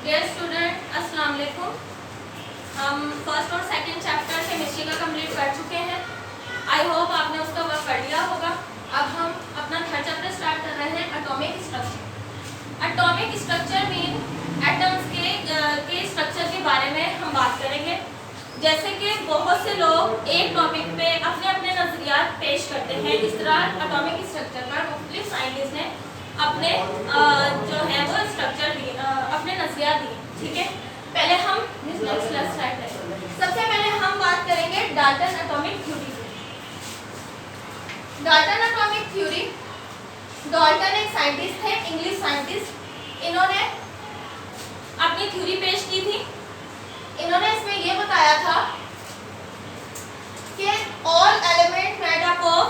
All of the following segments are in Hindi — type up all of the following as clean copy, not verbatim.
डियर स्टूडेंट, अस्सलाम वालेकुम। हम फर्स्ट और सेकंड चैप्टर केमिस्ट्री का कंप्लीट कर चुके हैं। आई होप आपने उसका वर्क कर लिया होगा। अब हम अपना थर्ड चैप्टर स्टार्ट कर रहे हैं, atomic structure. Atomic structure mean atoms के स्ट्रक्चर के बारे में हम बात करेंगे। जैसे कि बहुत से लोग एक टॉपिक पे अपने अपने नज़रियात पेश करते हैं, इस तरह एटॉमिक स्ट्रक्चर पर मुख्तलिफ साइंटिस्ट ने अपने जो है वो स्ट्रक्चर दिए, अपने नज़रियात दिए। ठीक है, पहले हम स्टार्ट करेंगे। सबसे पहले हम बात करेंगे Dalton atomic theory. Dalton atomic theory, Dalton एक साइंटिस्ट थे, इंग्लिश साइंटिस्ट। इन्होंने अपनी थ्योरी पेश की थी। इन्होंने इसमें यह बताया था कि all element made up of,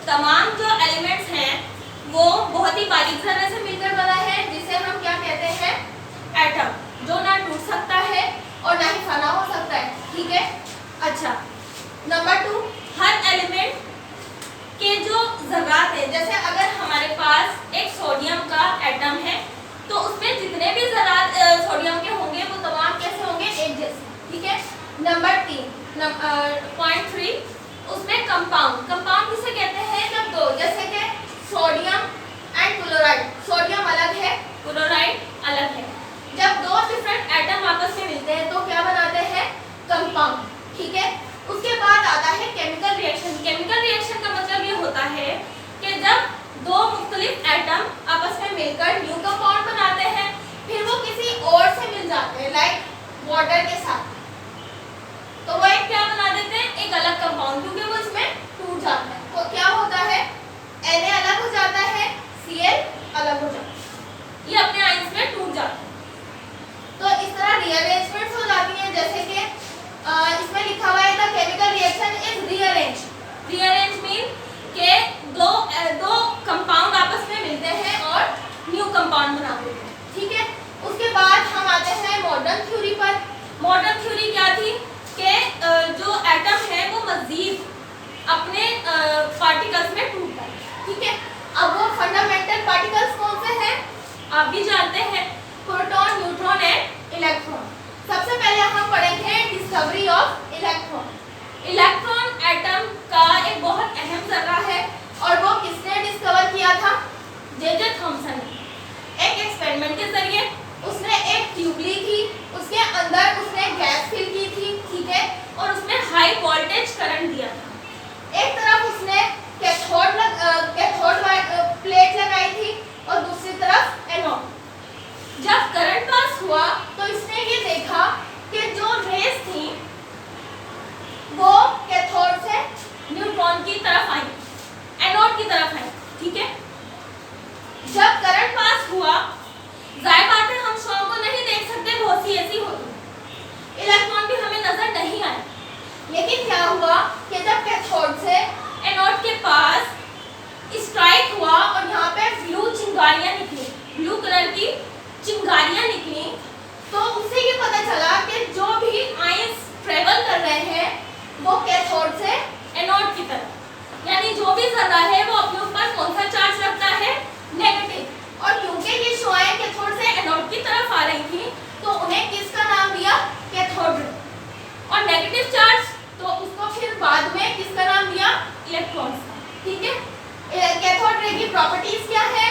तमाम जो एलिमेंट्स हैं वो बहुत ही बारीक जर्रे से मिलकर बना है, जिसे हम क्या कहते हैं, एटम, जो ना टूट सकता है और ना ही फना हो सकता है। ठीक है, अच्छा। नंबर 2, हर एलिमेंट के जो ज़रात है, जैसे अगर हमारे पास एक सोडियम का एटम है तो उसमें जितने भी ज़रात सोडियम के होंगे वो तमाम कैसे होंगे, एक जैसे। ठीक है। नंबर 3, पॉइंट 3, उसमें कंपाउंड। कंपाउंड किसे कहते हैं, जब दो, जैसे कि सोडियम एंड क्लोराइड, सोडियम अलग है, क्लोराइड अलग है, जब दो डिफरेंट एटम आपस में मिलते हैं तो क्या बनाते हैं, कंपाउंड। ठीक है। उसके बाद आता है केमिकल रिएक्शन। केमिकल रिएक्शन का मतलब ये होता है कि जब दो मुख्तलिफ एटम आपस में मिलकर न्यू कंपाउंड बनाते हैं, फिर वो किसी और से मिल जाते हैं, लाइक वाटर के साथ, तो वो एक क्या बना देते हैं, एक अलग कंपाउंड, क्योंकि वो इसमें टूट जाता है। तो क्या होता है, Na अलग हो जाता है, Cl अलग हो जाता है, ये अपने आयंस में टूट जाते हैं। तो इस तरह रीअरेंजमेंट्स हो जाती हैं, जैसे कि इसमें लिखा हुआ है the chemical reaction is rearrange. Rearrange mean के दो कंपाउंड आपस में मिलते हैं और न्यू कंपाउंड बनाते हैं। ठीक है। उसके बाद हम आते हैं मॉडर्न थ्योरी पर। मॉडर्न थ्योरी क्या थी कि जो एटम है वो मजीद अपने पार्टिकल्स में टूट जाता है। ठीक है। अब वो फंडामेंटल पार्टिकल्स कौन से हैं, आप भी जानते हैं, प्रोटॉन, न्यूट्रॉन एंड इलेक्ट्रॉन। सबसे पहले हम पढ़ेंगे discovery of electron. Electron atom का एक बहुत अहम जर्रा है और वो किसने डिस्कवर किया था, जे थॉमसन ने। एक एक्सपेरिमेंट के जरिए उसने एक ट्यूब ली थी, उसके अंदर उसने गैस फिल की थी। ठीक है। और उसमें हाई वोल्टेज करंट दिया था। एक तरफ उसने कैथोड प्लेट लगाई थी और दूसरी तरफ एनोड। जब करंट पास हुआ तो इसने ये देखा कि जो रेस थी वो कैथोड से न्यूट्रॉन की तरफ आई, एनोड की तरफ आई। ठीक है। जब करंट पास हुआ, जाहिर बात है हम शॉ को नहीं देख सकते, बहुत सी ऐसी होती, इलेक्ट्रॉन भी हमें नजर नहीं आए, लेकिन क्या हुआ कि जब कैथोड से एनोड के पास स्ट्राइक हुआ और यहाँ पे ब्लू चिंगारियां निकली, ब्लू कलर की चिंगारियां निकली, तो उससे ये पता चला कि जो भी आयंस ट्रेवल कर रहे हैं वो कैथोड से एनोड की तरफ, यानी जो भी जर्रा है वो अपने ऊपर कौन सा चार्ज रखता है, नेगेटिव। और क्योंकि ये शुआएं कैथोड से एनोड की तरफ आ रही थी तो उन्हें किसका नाम दिया, कैथोड। और नेगेटिव चार्ज तो उसको फिर बाद में किसका नाम दिया, इलेक्ट्रॉन्स का। ठीक है। कैथोड रे की प्रॉपर्टीज क्या है,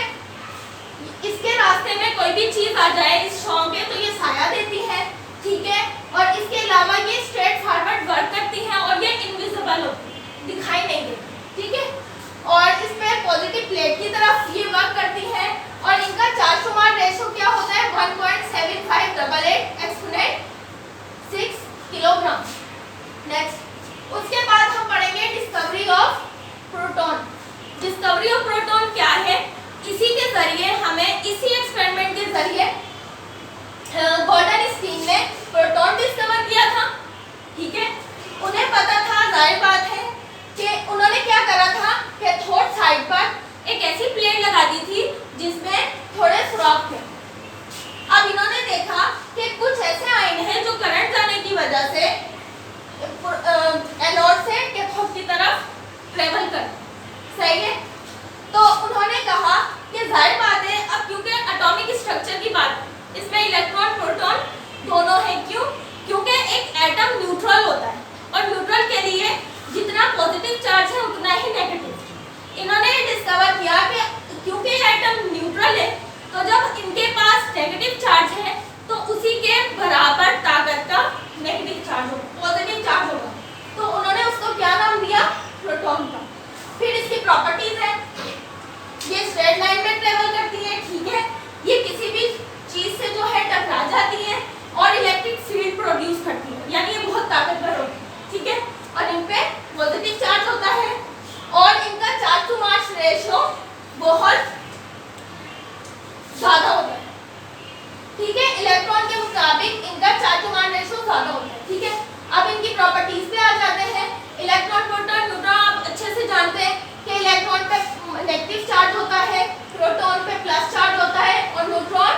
इसके रास्ते में कोई भी चीज आ जाए इस शॉ के तो ये साया देती है। ठीक है। और इसके अलावा ये स्ट्रेट फॉरवर्ड वर्क करती है और ये इनविजिबल होती है, दिखाई नहीं देती। ठीक है। और इसमें पॉजिटिव प्लेट की तरफ ये वर्क करती है और इनका चार्ज टू मास रेशियो क्या होता है, 1.7588 एक्सपोनेंट 6 किलोग्राम। नेक्स्ट, उसके बाद हम पढ़ेंगे discovery of proton. Discovery of proton क्या है, इसी के जरिए हमें, इसी एक्सपेरिमेंट के जरिए गॉर्डन स्टीन ने प्रोटॉन डिस्कवर किया था। ठीक है। उन्हें पता था, जाहिर बात है कि उन्होंने क्या करा था, कैथोड साइड पर एक ऐसी प्लेट लगा दी थी जिसमें थोड़े सुराख थे। अब इन्होंने देखा कि कुछ ऐसे आयन हैं जो करंट जाने की वजह से एनोड से कैथोड की तरफ ट्रेवल कर, सही है। तो उन्होंने कहा कि जाहिर बात है, अब क्योंकि एटॉमिक स्ट्रक्चर की बात, इसमें इलेक्ट्रॉन ठीक है, इलेक्ट्रॉन के मुताबिक इनका चार्ज टू मान रेशियो ज्यादा होता है। ठीक है, अब इनकी प्रॉपर्टीज पे आ जाते हैं। इलेक्ट्रॉन प्रोटॉन न्यूट्रॉन आप अच्छे से जानते हैं कि इलेक्ट्रॉन पे नेगेटिव चार्ज होता है, प्रोटॉन पे प्लस चार्ज होता है और न्यूट्रॉन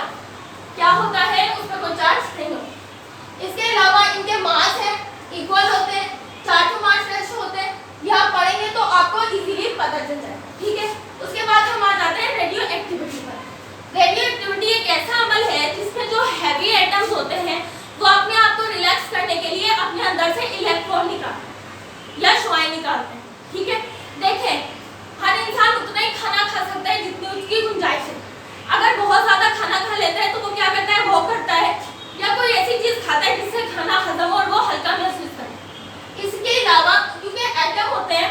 क्या होता है, उस पर कोई चार्ज नहीं होता। इसके अलावा इनके मास है इक्वल होते हैं, चार्ज टू मास रेशियो होते हैं। ये आप पढ़ेंगे तो आपको इजीली पता चल जाएगा। ठीक है, उसके बाद हम आ जाते हैं रेडियो एक्टिविटी पर। रेडियो एक्टिविटी एक ऐसा अमल है जिसमें जो हैवी एटम्स होते हैं वो अपने आप को रिलैक्स करने के लिए अपने अंदर से इलेक्ट्रॉन निकालते हैं या शुआएं निकालते हैं। ठीक है, देखें हर इंसान उतना ही खाना खा सकता है जितनी उसकी गुंजाइश है। अगर बहुत ज्यादा खाना खा लेता है तो वो क्या करता है, वॉक करता है या कोई ऐसी चीज खाता है जिससे खाना हजम और वो हल्का महसूस करे। इसके अलावा क्योंकि एटम होते हैं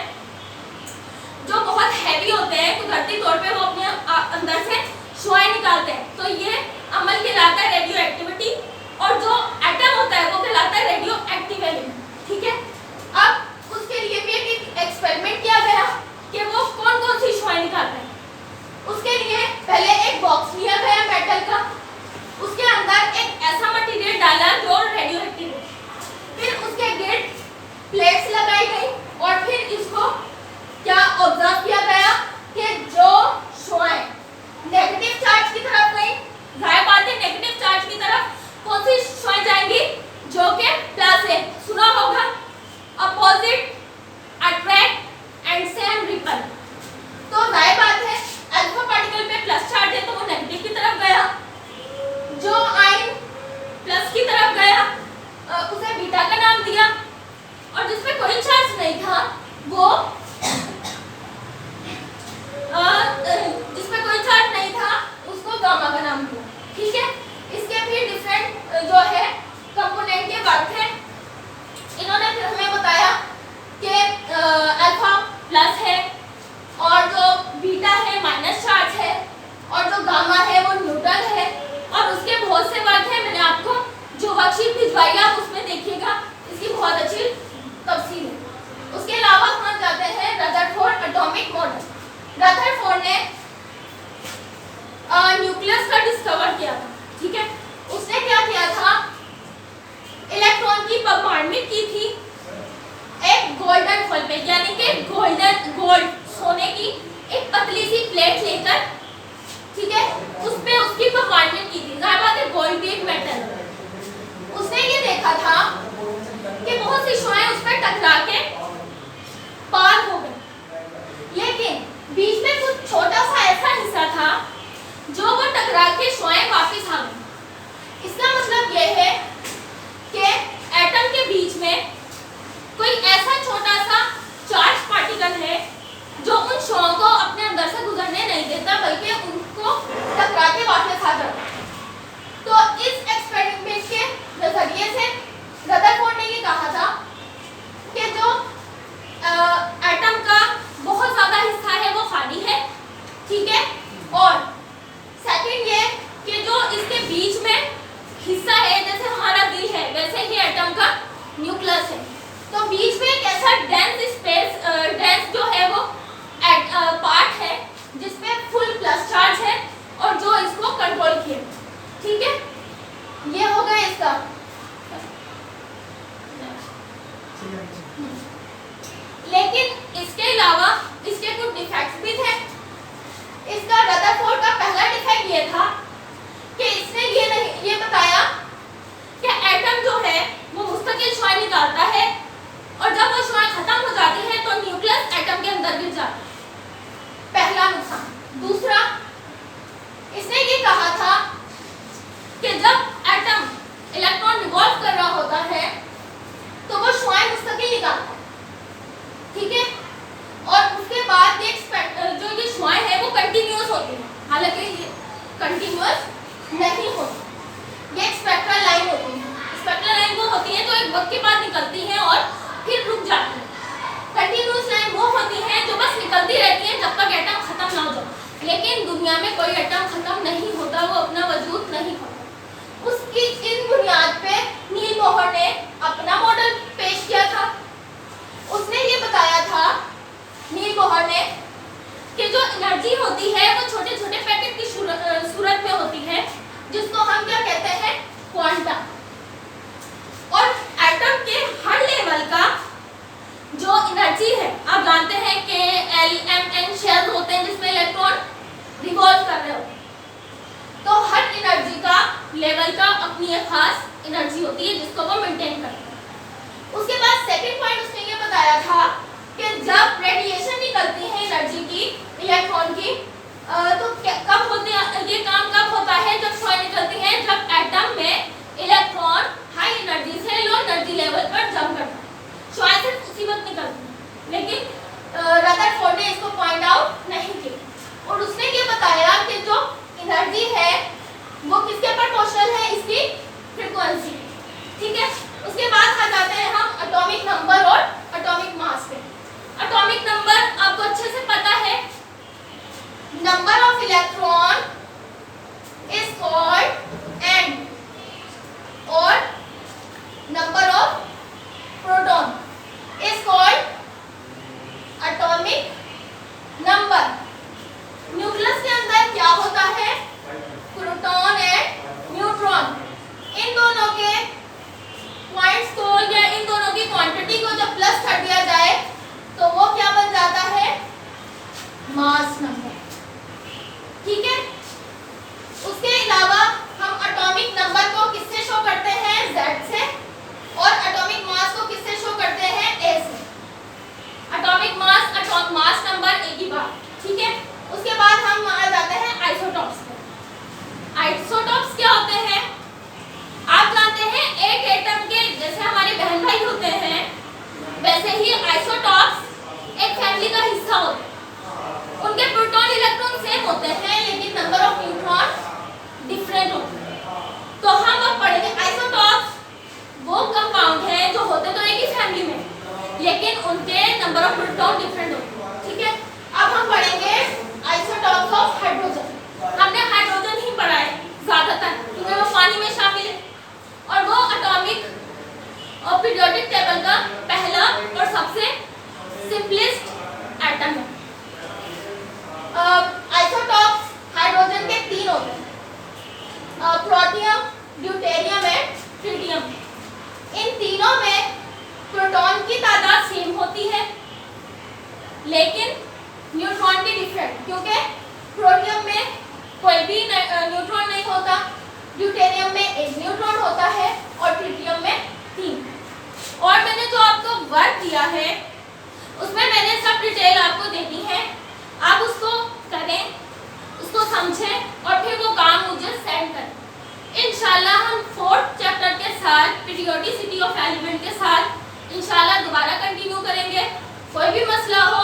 जो बहुत हैवी होते हैं, कुदरती तौर पे वो अपने अंदर से शुआएं निकालते हैं, तो ये अमल कहलाता है रेडियो एक्टिविटी। और जो एटम होता है वो कहलाता है रेडियो एक्टिव एलिमेंट। ठीक है, अब उसके लिए भी एक एक्सपेरिमेंट किया गया कि वो कौन कौन सी शुआएं निकालते हैं। उसके लिए पहले एक बॉक्स लिया गया मेटल का, उसके अंदर एक ऐसा मटेरियल डाला जो रेडियो एक्टिव है, फिर उसके गिर्द प्लेट्स लगाई गई और फिर इसको क्या ऑब्जर्व किया गया कि जो शुआएं नेगेटिव चार्ज की तरफ गई, जाहिर बात है नेगेटिव चार्ज की तरफ कौन सी शुआएं जाएंगी, जो कि प्लस है, सुना होगा opposite, attract and same ripple. तो जाहिर बात है अल्फा पार्टिकल पे प्लस चार्ज है तो वो नेगेटिव की तरफ गया, जो आयन प्लस की तरफ गया उसे बीटा का नाम दिया, और जिसमें कोई चार्ज नहीं था वो जिसमें कोई चार्ज नहीं था उसको गामा का नाम दिया। ठीक है, इसके फिर डिफरेंट जो है कंपोनेंट के वर्क है। इन्होंने फिर हमें बताया कि अल्फा प्लस है और जो बीटा है माइनस चार्ज है और जो गामा है वो न्यूट्रल है, और उसके बहुत से वर्क है। मैंने आपको जो वर्कशीट भिजवाई है आप उसमें देखिएगा, इसकी बहुत अच्छी तफसील है। उसके अलावा हम जाते हैं रदरफोर्ड एटॉमिक मॉडल। रदरफोर्ड ने न्यूक्लियस का डिस्कवर किया था। ठीक है, उसने क्या किया था, इलेक्ट्रॉन की बॉम्बार्डमेंट की थी एक गोल्डन फॉइल पे, यानी कि गोल्ड सोने की एक पतली सी प्लेट लेकर, ठीक है, उस पे उसकी बॉम्बार्डमेंट की थी। जाहिर बात है गोल्ड भी एक मेटल है। उसने ये देखा था कि बहुत सी शुआएं उस पर टकरा के पार हो गई, लेकिन बीच में कुछ छोटा सा ऐसा हिस्सा था जो वो टकरा के शुआएं वापस आ गई। इसका मतलब यह है कि एटम के बीच में कोई ऐसा छोटा सा चार्ज पार्टिकल है जो उन शुआओं को अपने अंदर से गुजरने नहीं देता, बल्कि उनको टकरा के वापस आ जाता। तो इस एक्सपेरिमेंट के नजरिए से रदरफोर्ड ने ये कहा था कि जो एटम का बहुत ज्यादा हिस्सा है वो खाली है। ठीक है, और सेकंड ये कि जो इसके बीच में हिस्सा है, जैसे हमारा दिल है वैसे ही एटम का न्यूक्लियस है, तो बीच में एक ऐसा डेंस स्पेस डेंस जो है वो पार्ट है जिसमें फुल प्लस चार्ज है और जो इसको कंट्रोल किए। ठीक है, ये हो गया इसका। लेकिन इसके अलावा इसके कुछ डिफेक्ट्स भी थे। इसका रदरफोर्ड का पहला डिफेक्ट ये था कि इसने ये बताया कि एटम जो है वो मुस्तकिल शुआएं निकालता है और जब वो शुआएं खत्म हो जाती है तो न्यूक्लियस एटम के अंदर गिर जाता है। पहला नुकसान। दूसरा, इसने ये कहा था कि जब एटम इलेक्ट्रॉन रिवॉल्व कर रहा होता है तो वो शुआएं मुस्तकिल निकालता है। ठीक है, और उसके बाद जो ये शुआएं है वो कंटिन्यूअस होती है, हालांकि ये कंटिन्यूअस नहीं होती, ये स्पेक्ट्रल लाइन होती है। स्पेक्ट्रल लाइन वो होती है जो एक वक्त के बाद निकलती है और फिर रुक जाती है। कंटिन्यूअस लाइन वो होती है जो बस निकलती रहती है जब तक एटम खत्म ना हो जाए। लेकिन दुनिया में कोई एटम खत्म नहीं होता, वो अपना वजूद नहीं होता। उसकी इन बुनियाद पे नील बोहर ने अपना मॉडल पेश किया था। उसने ये बताया था नील बोहर ने कि जो एनर्जी होती है वो छोटे छोटे पैकेट की सूरत में होती है, जिसको हम क्या कहते इवॉल्व कर रहे हो। तो हर एनर्जी का लेवल का अपनी एक खास एनर्जी होती है जिसको वो मेंटेन करते हैं। उसके बाद सेकंड पॉइंट उसने ये बताया था कि जब रेडिएशन निकलती है एनर्जी की, इलेक्ट्रॉन की, तो कब होते हैं ये काम, कब होता है जब शॉय निकलती है, जब एटम में इलेक्ट्रॉन हाई एनर्जी से लो एनर्जी लेवल पर जंप करता है। शॉय सिर्फ उसी वक्त निकलती है, लेकिन रदरफोर्ड ने इसको पॉइंट आउट नहीं किया। और उसने ये बताया कि जो एनर्जी है वो किसके प्रोपोर्शनल है, इसकी फ्रीक्वेंसी। ठीक है, उसके बाद आ जाते हैं हम एटॉमिक नंबर और एटॉमिक मास पे। एटॉमिक नंबर आपको अच्छे से पता है, number of electron is called n और number of proton is called atomic number. Nucleus के अंदर क्या होता है, प्रोटॉन एंड न्यूट्रॉन। इन दोनों के पॉइंट्स को या इन दोनों की क्वांटिटी को जब प्लस कर दिया जाए तो वो क्या बन जाता है, मास नंबर। ठीक है, उसके अलावा हम एटॉमिक नंबर को किससे शो करते हैं, Z से, और एटॉमिक मास को किससे शो करते हैं, A से। एटॉमिक मास नंबर एक ही बात। ठीक है, उसके बाद हम आ जाते हैं आइसोटॉप्स पे। आइसोटॉप्स क्या होते हैं, आप जानते हैं एक एटम के जैसे हमारे बहन भाई होते हैं, वैसे ही आइसोटॉप्स एक फैमिली का हिस्सा होते हैं। उनके प्रोटॉन इलेक्ट्रॉन सेम होते हैं लेकिन नंबर ऑफ न्यूट्रॉन डिफरेंट होते हैं। तो हम अब पढ़ेंगे आइसोटॉप्स वो कंपाउंड हैं जो होते तो एक ही फैमिली में, लेकिन उनके नंबर ऑफ प्रोटॉन डिफरेंट होते हैं। ठीक है, अब हम पढ़ेंगे आइसोटॉप्स ऑफ हाइड्रोजन। हमने हाइड्रोजन ही पढ़ा है ज्यादातर क्योंकि वो पानी में शामिल है और वो एटॉमिक और पीरियोडिक टेबल का पहला और सबसे सिंपलेस्ट एटम है। आइसोटॉप्स हाइड्रोजन के तीन होते हैं, प्रोटियम, ड्यूटेरियम एंड ट्रिटियम। इन तीनों में प्रोटॉन की तादाद सेम होती है लेकिन न्यूट्रॉन की डिफरेंट, क्योंकि प्रोटियम में कोई भी न्यूट्रॉन नहीं होता, ड्यूटेरियम में एक न्यूट्रॉन होता है और ट्रिटियम में 3। और मैंने जो आपको वर्क दिया है उसमें मैंने सब डिटेल आपको देनी है, आप उसको करें, उसको समझें और फिर वो काम मुझे सेंड करें। इंशाल्लाह हम 4th चैप्टर के साथ पीरियोडिसिटी ऑफ एलिमेंट के साथ इंशाल्लाह दोबारा कंटिन्यू करेंगे। कोई भी मसला हो